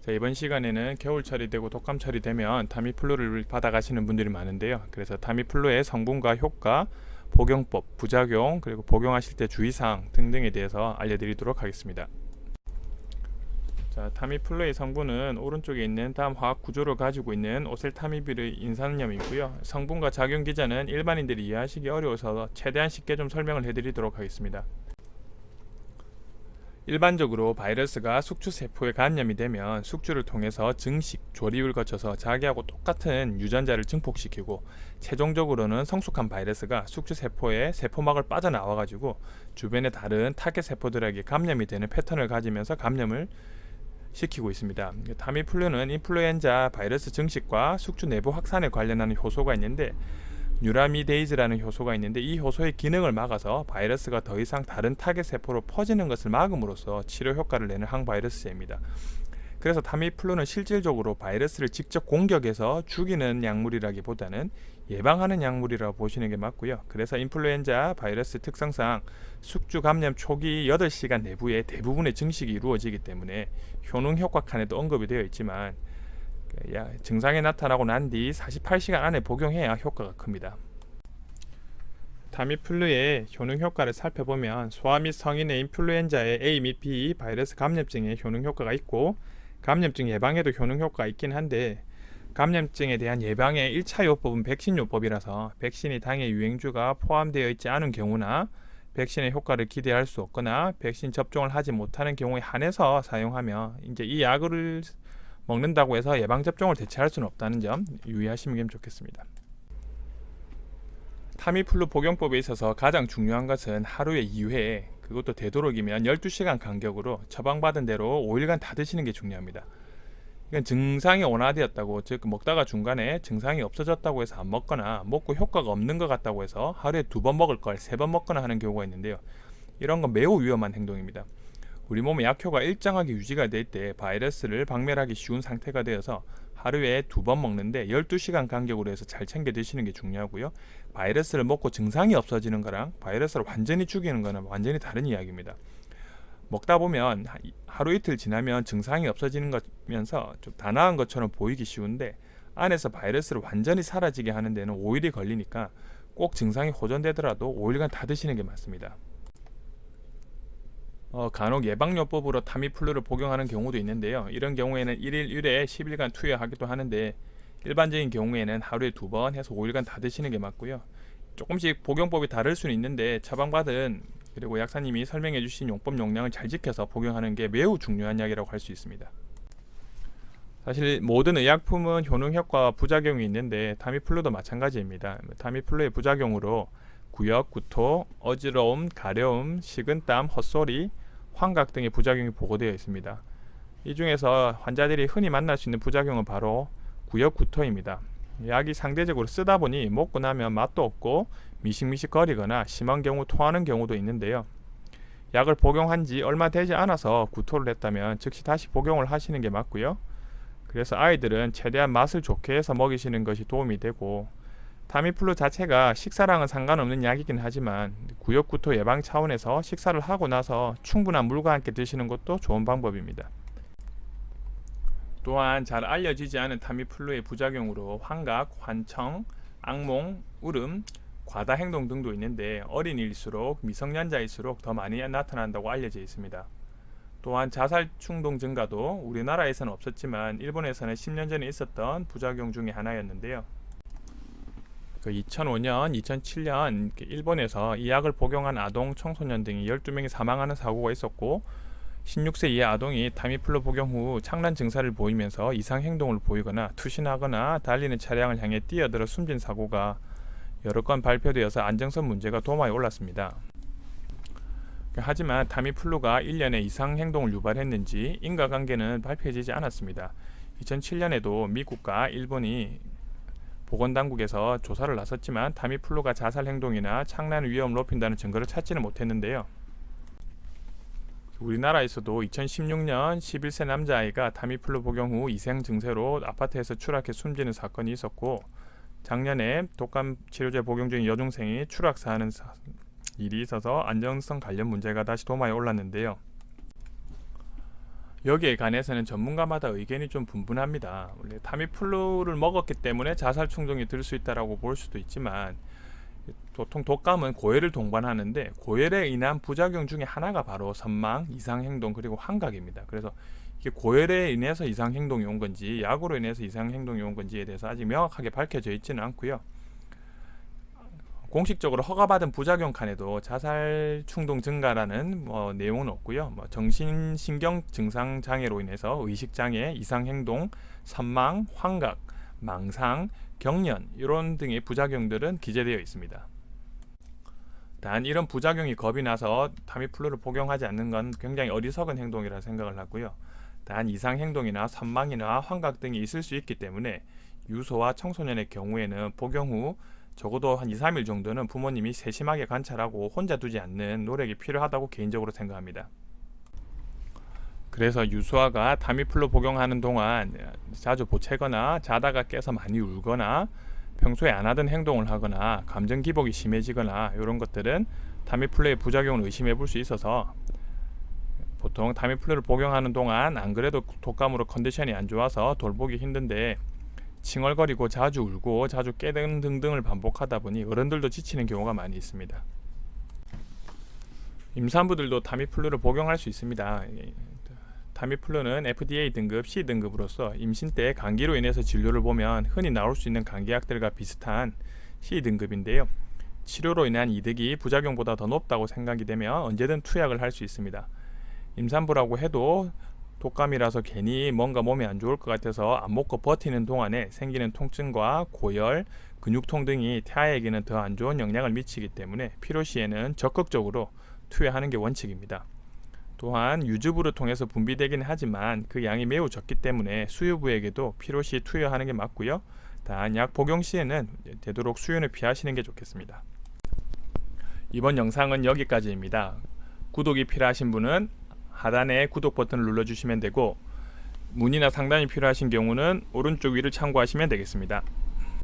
자, 이번 시간에는 겨울철이 되고 독감철이 되면 타미플루를 받아가시는 분들이 많은데요. 그래서 타미플루의 성분과 효과, 복용법, 부작용, 그리고 복용하실 때 주의사항 등등에 대해서 알려드리도록 하겠습니다. 자, 타미플루의 성분은 오른쪽에 있는 다음 화학 구조를 가지고 있는 오셀타미빌의 인산염이고요. 성분과 작용 기전은 일반인들이 이해하시기 어려워서 최대한 쉽게 좀 설명을 해드리도록 하겠습니다. 일반적으로 바이러스가 숙주세포에 감염이 되면 숙주를 통해서 증식, 조립을 거쳐서 자기하고 똑같은 유전자를 증폭시키고 최종적으로는 성숙한 바이러스가 숙주세포의 세포막을 빠져나와가지고 주변의 다른 타겟세포들에게 감염이 되는 패턴을 가지면서 감염을 시키고 있습니다. 타미플루는 인플루엔자 바이러스 증식과 숙주 내부 확산에 관련하는 효소가 있는데 뉴라미데이즈라는 효소가 있는데 이 효소의 기능을 막아서 바이러스가 더 이상 다른 타겟 세포로 퍼지는 것을 막음으로써 치료 효과를 내는 항바이러스제입니다. 그래서 타미플루는 실질적으로 바이러스를 직접 공격해서 죽이는 약물이라기보다는 예방하는 약물이라고 보시는 게 맞고요. 그래서 인플루엔자 바이러스 특성상 숙주 감염 초기 8시간 내부에 대부분의 증식이 이루어지기 때문에 효능 효과 칸에도 언급이 되어 있지만 증상이 나타나고 난 뒤 48시간 안에 복용해야 효과가 큽니다. 타미플루의 효능 효과를 살펴보면 소아 및 성인의 인플루엔자의 A 및 B 바이러스 감염증에 효능 효과가 있고 감염증 예방에도 효능 효과가 있긴 한데 감염증에 대한 예방의 1차 요법은 백신 요법이라서 백신이 당해 유행주가 포함되어 있지 않은 경우나 백신의 효과를 기대할 수 없거나 백신 접종을 하지 못하는 경우에 한해서 사용하며 이제 이 약을 먹는다고 해서 예방접종을 대체할 수는 없다는 점 유의하시면 좋겠습니다. 타미플루 복용법에 있어서 가장 중요한 것은 하루에 2회, 그것도 되도록이면 12시간 간격으로 처방받은 대로 5일간 다 드시는 게 중요합니다. 이건 증상이 온화되었다고, 즉 먹다가 중간에 증상이 없어졌다고 해서 안 먹거나 먹고 효과가 없는 것 같다고 해서 하루에 2번 먹을 걸 3번 먹거나 하는 경우가 있는데요. 이런 건 매우 위험한 행동입니다. 우리 몸의 약효가 일정하게 유지가 될 때 바이러스를 박멸하기 쉬운 상태가 되어서 하루에 2번 먹는데 12시간 간격으로 해서 잘 챙겨 드시는 게 중요하고요. 바이러스를 먹고 증상이 없어지는 거랑 바이러스를 완전히 죽이는 거는 완전히 다른 이야기입니다. 먹다 보면 하루 이틀 지나면 증상이 없어지는 거면서 좀 다 나은 것처럼 보이기 쉬운데 안에서 바이러스를 완전히 사라지게 하는 데는 5일이 걸리니까 꼭 증상이 호전되더라도 5일간 다 드시는 게 맞습니다. 간혹 예방요법으로 타미플루를 복용하는 경우도 있는데요. 이런 경우에는 1일 1회 10일간 투여하기도 하는데 일반적인 경우에는 하루에 2번 해서 5일간 다 드시는 게 맞고요. 조금씩 복용법이 다를 수는 있는데 처방받은 그리고 약사님이 설명해 주신 용법 용량을 잘 지켜서 복용하는 게 매우 중요한 약이라고 할 수 있습니다. 사실 모든 의약품은 효능 효과와 부작용이 있는데 타미플루도 마찬가지입니다. 타미플루의 부작용으로 구역, 구토, 어지러움, 가려움, 식은땀, 헛소리, 환각 등의 부작용이 보고되어 있습니다. 이 중에서 환자들이 흔히 만날 수 있는 부작용은 바로 구역 구토입니다. 약이 상대적으로 쓰다 보니 먹고 나면 맛도 없고 미식미식 거리거나 심한 경우 토하는 경우도 있는데요. 약을 복용한 지 얼마 되지 않아서 구토를 했다면 즉시 다시 복용을 하시는 게 맞고요. 그래서 아이들은 최대한 맛을 좋게 해서 먹이시는 것이 도움이 되고 타미플루 자체가 식사랑은 상관없는 약이긴 하지만 구역구토 예방 차원에서 식사를 하고 나서 충분한 물과 함께 드시는 것도 좋은 방법입니다. 또한 잘 알려지지 않은 타미플루의 부작용으로 환각, 환청, 악몽, 울음, 과다 행동 등도 있는데 어린이일수록 미성년자일수록 더 많이 나타난다고 알려져 있습니다. 또한 자살 충동 증가도 우리나라에서는 없었지만 일본에서는 10년 전에 있었던 부작용 중에 하나였는데요. 2005년, 2007년 일본에서 이 약을 복용한 아동, 청소년 등이 12명이 사망하는 사고가 있었고 16세 이하 아동이 타미플루 복용 후 창란 증사를 보이면서 이상 행동을 보이거나 투신하거나 달리는 차량을 향해 뛰어들어 숨진 사고가 여러 건 발표되어서 안정성 문제가 도마에 올랐습니다. 하지만 타미플루가 1년에 이상 행동을 유발했는지 인과관계는 발표되지 않았습니다. 2007년에도 미국과 일본이 보건당국에서 조사를 나섰지만 타미플루가 자살 행동이나 창란 위험을 높인다는 증거를 찾지는 못했는데요. 우리나라에서도 2016년 11세 남자아이가 타미플루 복용 후 이상 증세로 아파트에서 추락해 숨지는 사건이 있었고 작년에 독감 치료제 복용 중인 여중생이 추락사하는 일이 있어서 안정성 관련 문제가 다시 도마에 올랐는데요. 여기에 관해서는 전문가마다 의견이 좀 분분합니다. 원래 타미플루를 먹었기 때문에 자살 충동이 들 수 있다라고 볼 수도 있지만, 보통 독감은 고열을 동반하는데 고열에 인한 부작용 중에 하나가 바로 선망, 이상행동, 그리고 환각입니다. 그래서 이게 고열에 인해서 이상행동이 온 건지 약으로 인해서 이상행동이 온 건지에 대해서 아직 명확하게 밝혀져 있지는 않고요. 공식적으로 허가받은 부작용 칸에도 자살 충동 증가라는 내용은 없고요. 정신신경 증상 장애로 인해서 의식 장애, 이상 행동, 선망, 환각, 망상, 경련 이런 등의 부작용들은 기재되어 있습니다. 단 이런 부작용이 겁이 나서 타미플루를 복용하지 않는 건 굉장히 어리석은 행동이라 생각을 하고요. 단 이상 행동이나 선망이나 환각 등이 있을 수 있기 때문에 유소와 청소년의 경우에는 복용 후 적어도 한 2, 3일 정도는 부모님이 세심하게 관찰하고 혼자 두지 않는 노력이 필요하다고 개인적으로 생각합니다. 그래서 유수아가 타미플루 복용하는 동안 자주 보채거나 자다가 깨서 많이 울거나 평소에 안 하던 행동을 하거나 감정 기복이 심해지거나 이런 것들은 타미플루의 부작용을 의심해 볼 수 있어서 보통 타미플루를 복용하는 동안 안 그래도 독감으로 컨디션이 안 좋아서 돌보기 힘든데 칭얼거리고 자주 울고 자주 깨는 등등을 반복하다 보니 어른들도 지치는 경우가 많이 있습니다. 임산부들도 타미플루를 복용할 수 있습니다. 타미플루는 FDA 등급 C등급으로서 임신 때 감기로 인해서 진료를 보면 흔히 나올 수 있는 감기약들과 비슷한 C등급인데요. 치료로 인한 이득이 부작용보다 더 높다고 생각이 되면 언제든 투약을 할 수 있습니다. 임산부라고 해도 독감이라서 괜히 뭔가 몸에 안 좋을 것 같아서 안 먹고 버티는 동안에 생기는 통증과 고열, 근육통 등이 태아에게는 더 안 좋은 영향을 미치기 때문에 필요시에는 적극적으로 투여하는 게 원칙입니다. 또한 유즙으로 통해서 분비되긴 하지만 그 양이 매우 적기 때문에 수유부에게도 필요시 투여하는 게 맞고요. 단 약 복용 시에는 되도록 수유는 피하시는 게 좋겠습니다. 이번 영상은 여기까지입니다. 구독이 필요하신 분은 하단에 구독 버튼을 눌러주시면 되고 문의나 상담이 필요하신 경우는 오른쪽 위를 참고하시면 되겠습니다.